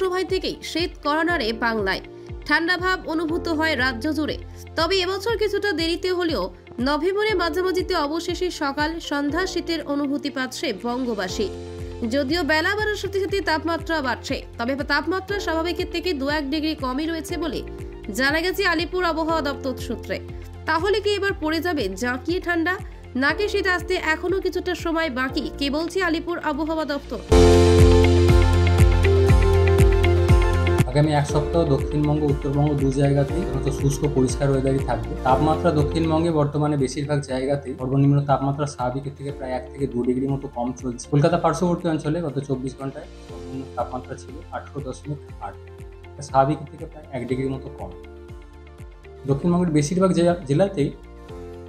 সময় থেকেই শীত কর্নারে বাংলায় ঠান্ডা ভাব অনুভূত হয় রাজ্য জুড়ে। তবে এবছর কিছুটা দেরিতে হলেও নভেম্বরের মাঝামাঝিতে অবশেষে সকাল সন্ধ্যা শীতের অনুভূতি পাচ্ছে বঙ্গবাসী। যদিও বেলা বাড়ার সাথে সাথে তাপমাত্রা বাড়ছে, তবে তাপমাত্রা স্বাভাবিকের থেকে 2-1 ডিগ্রি কমই রয়েছে বলে জানা গেছে আলিপুর আবহাওয়া দপ্তর সূত্রে। তাহলে কি এবার পড়ে যাবে জাঁকিয়ে ঠান্ডা, নাকি শীত আসতে এখনো কিছুটা সময় বাকি? কে বলছে আলিপুর আবহাওয়া দপ্তর। আগামী এক সপ্তাহ দক্ষিণবঙ্গ উত্তরবঙ্গ দু জায়গাতেই শুষ্ক পরিষ্কার ওয়েদারই থাকবে। তাপমাত্রা দক্ষিণবঙ্গে বর্তমানে বেশিরভাগ জায়গাতেই সর্বনিম্ন তাপমাত্রা স্বাভাবিকের থেকে প্রায় 1 থেকে 2 ডিগ্রি মতো কম চলছে। কলকাতা পার্শ্ববর্তী অঞ্চলে গত 24 ঘন্টায় সর্বনিম্ন তাপমাত্রা ছিল 18.8, স্বাভাবিকের থেকে প্রায় 1 ডিগ্রির মতো কম। দক্ষিণবঙ্গের বেশিরভাগ জেলাতেই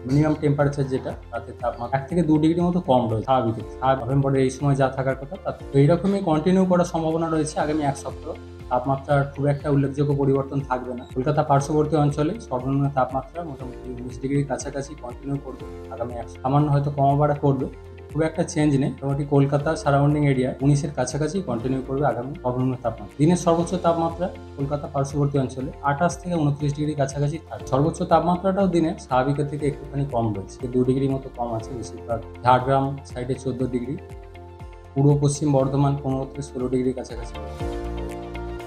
মিনিমাম টেম্পারেচার যেটা তাতে তাপমাত্রা 1 থেকে 2 ডিগ্রি মতো কম রয়েছে স্বাভাবিকের। নভেম্বরের এই সময় যা থাকার কথা তাতে এইরকমই কন্টিনিউ করার সম্ভাবনা রয়েছে আগামী এক সপ্তাহ। তাপমাত্রার খুব একটা উল্লেখযোগ্য পরিবর্তন থাকবে না। কলকাতা পার্শ্ববর্তী অঞ্চলে সর্বনিম্ন তাপমাত্রা মোটামুটি 19 ডিগ্রির কাছাকাছি কন্টিনিউ করবে আগামী এক সামান্য হয়তো কমাবাড়া করবে, খুব একটা চেঞ্জ নেই। মোটামুটি কলকাতা সারাউন্ডিং এরিয়া 19-এর কাছাকাছি কন্টিনিউ করবে আগামী সর্বনিম্ন তাপমাত্রা। দিনের সর্বোচ্চ তাপমাত্রা কলকাতা পার্শ্ববর্তী অঞ্চলে 28 থেকে 29 ডিগ্রির কাছাকাছি থাকবে। সর্বোচ্চ তাপমাত্রাটাও দিনে স্বাভাবিকের থেকে একটুখানি কম রয়েছে, 2 ডিগ্রির মতো কম আছে। বেশিরভাগ ঝাড়গ্রাম সাইডে 14 ডিগ্রি, পূর্ব পশ্চিম বর্ধমান 15 থেকে 16 ডিগ্রির কাছাকাছি।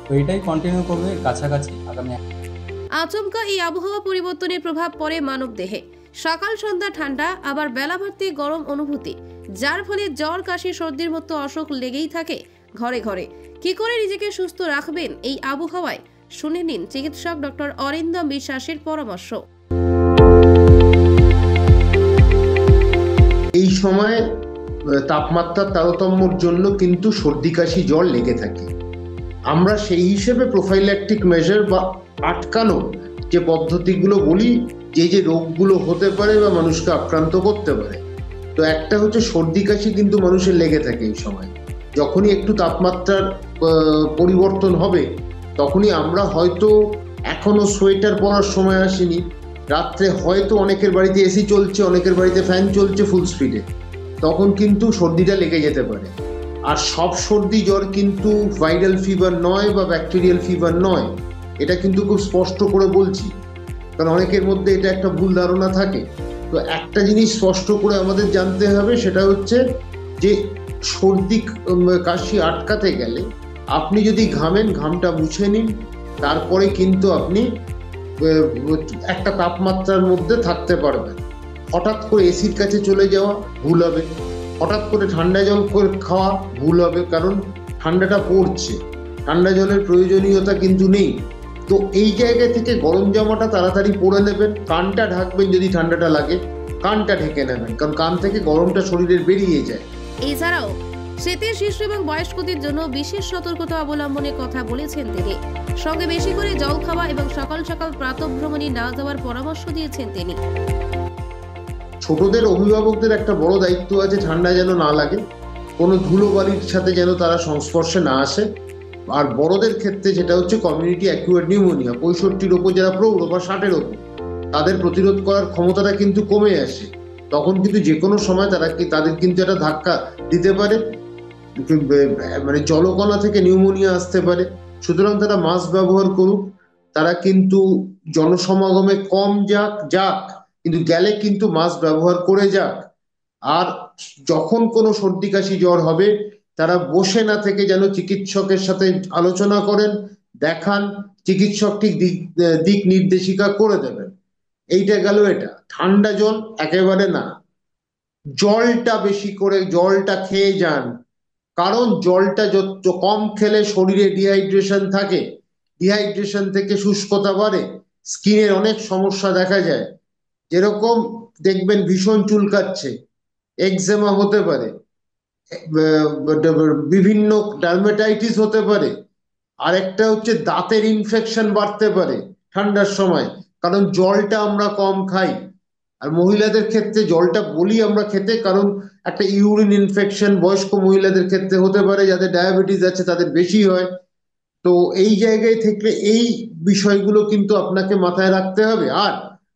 তো এটাই কন্টিনিউ করবে কাছাকাছি আগামী। আচমকা এই আবহাওয়া পরিবর্তনের প্রভাব পড়ে মানব দেহে। সকাল সন্ধ্যা ঠান্ডা, আবার বেলা বাড়তে গরম অনুভূতি, যার ফলে জ্বর কাশি সর্দির মতো অসুখ লেগেই থাকে ঘরে ঘরে। কি করে নিজেকে সুস্থ রাখবেন এই আবহাওয়ায়, শুনে নিন চিকিৎসক ডক্টর অরিন্দম বিশ্বাসের পরামর্শ। এই সময় তাপমাত্রার তারতম্যের জন্য কিন্তু সর্দি কাশি জ্বর লেগে থাকে। আমরা সেই হিসেবে প্রোফাইল্যাকটিক মেজার বা আটকানো যে পদ্ধতিগুলো বলি, যে রোগগুলো হতে পারে বা মানুষকে আক্রান্ত করতে পারে। তো একটা হচ্ছে সর্দি কাশি কিন্তু মানুষের লেগে থাকে এই সময়। যখনই একটু তাপমাত্রার পরিবর্তন হবে তখনই আমরা হয়তো এখনো সোয়েটার পরার সময় আসেনি, রাত্রে হয়তো অনেকের বাড়িতে এসি চলছে, অনেকের বাড়িতে ফ্যান চলছে ফুল স্পিডে, তখন কিন্তু সর্দিটা লেগে যেতে পারে। আর সব সর্দি জ্বর কিন্তু ভাইরাল ফিভার নয় বা ব্যাকটেরিয়াল ফিভার নয়, এটা কিন্তু খুব স্পষ্ট করে বলছি, কারণ অনেকের মধ্যে এটা একটা ভুল ধারণা থাকে। তো একটা জিনিস স্পষ্ট করে আমাদের জানতে হবে, সেটা হচ্ছে যে সর্দি কাশি আটকাতে গেলে আপনি যদি ঘামেন, ঘামটা মুছে নিন, তারপরে কিন্তু আপনি একটা তাপমাত্রার মধ্যে থাকতে পারবেন। হঠাৎ করে এসির কাছে চলে যাওয়া ভুল হবে, হঠাৎ করে ঠান্ডা জল করে খাওয়া ভুল হবে, কারণ ঠান্ডাটা পড়ছে, ঠান্ডা জলের প্রয়োজনীয়তা কিন্তু নেই। তো এই জায়গা থেকে গরম জামাটা তাড়াতাড়ি পরে নেবেন, কানটা ঢাকবেন, যদি ঠান্ডাটা লাগে কানটা ঢেকে নেবেন, কারণ কান থেকে গরমটা শরীরের বেরিয়ে যায়। এছাড়াও শীতের শিশু এবং বয়স্কদের জন্য বিশেষ সতর্কতা অবলম্বনের কথা বলেছেন তিনি। সঙ্গে বেশি করে জল খাওয়া এবং সকাল সকাল প্রাতঃভ্রমণে না যাওয়ার পরামর্শ দিয়েছেন তিনি। ছোটদের অভিভাবকদের একটা বড় দায়িত্ব আছে, ঠান্ডা যেন না লাগে, কোনো ধুলোবালির সাথে যেন তারা সংস্পর্শে না আসে। আর বড়দের ক্ষেত্রে যেটা হচ্ছে কমিউনিটি অ্যাকুয়ার্ড নিউমোনিয়া, 65-র ওপর যারা প্রৌঢ় বা 60-এর ওপর, তাদের প্রতিরোধ করার ক্ষমতাটা কিন্তু কমে আসে। তখন কিন্তু যে কোনো সময় তাদের কিন্তু একটা ধাক্কা দিতে পারে, মানে জলকণা থেকে নিউমোনিয়া আসতে পারে। সুতরাং তারা মাস্ক ব্যবহার করুক, তারা কিন্তু জনসমাগমে কম যাক, কিন্তু গেলে কিন্তু মাস্ক ব্যবহার করে যাক। আর যখন কোনো সর্দি কাশি জ্বর হবে, তারা বসে না থেকে যেন চিকিৎসকের সাথে আলোচনা করেন, দেখান, চিকিৎসক ঠিক দিক নির্দেশিকা করে দেবেন। এইটা গেল এটা। ঠান্ডা জল একেবারে না, জলটা বেশি করে জলটা খেয়ে যান, কারণ জলটা যত কম খেলে শরীরে ডিহাইড্রেশন থাকে, ডিহাইড্রেশন থেকে শুষ্কতা বাড়ে, স্কিনের অনেক সমস্যা দেখা যায়। যেরকম দেখবেন ভীষণ চুলকাচ্ছে, এক্সেমা হতে পারে, বিভিন্ন ডার্মেটাইটিস হতে পারে, আরেকটা হচ্ছে দাঁতের ইনফেকশন বাড়তে পারে ঠান্ডার সময়, কারণ জলটা আমরা কম খাই। আর মহিলাদের ক্ষেত্রে জলটা বলি আমরা খেতে, কারণ একটা ইউরিন ইনফেকশন বয়স্ক মহিলাদের ক্ষেত্রে হতে পারে, যাদের ডায়াবেটিস আছে তাদের বেশি হয়। তো এই জায়গায় থেকে এই বিষয়গুলো কিন্তু আপনাকে মাথায় রাখতে হবে। আর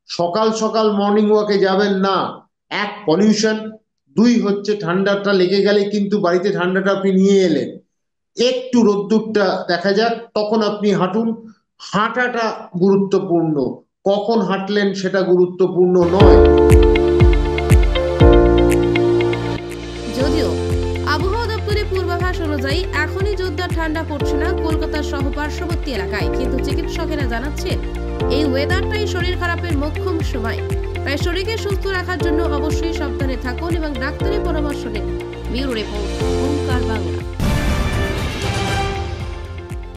সকাল সকাল মর্নিং ওয়াকে যাবেন না, এক পলিউশন, দুই হচ্ছে ঠান্ডাটা লেগে গেলে কিন্তু বাড়িতে ঠান্ডাটা আপনি নিয়ে এলেন, একটু রোদ্দুরটা দেখা যাক তখন আপনি হাঁটুন। হাঁটাটা গুরুত্বপূর্ণ, কখন হাঁটলেন সেটা গুরুত্বপূর্ণ নয়। যদিও আবহাওয়া দপ্তরের পূর্বাভাস অনুযায়ী এখনই জোরদার ঠান্ডা পড়ছে না কলকাতার সহ পার্শ্ববর্তী এলাকায়, কিন্তু চিকিৎসকেরা জানাচ্ছেন এই ওয়েদারটাই শরীর খারাপের মোক্ষম সময়। তাই শরীরকে সুস্থ রাখার জন্য অবশ্যই সাবধানে থাকুন এবং ডাক্তারের পরামর্শ নিন। ব্যুরো রিপোর্ট, ওঙ্কার বাংলা।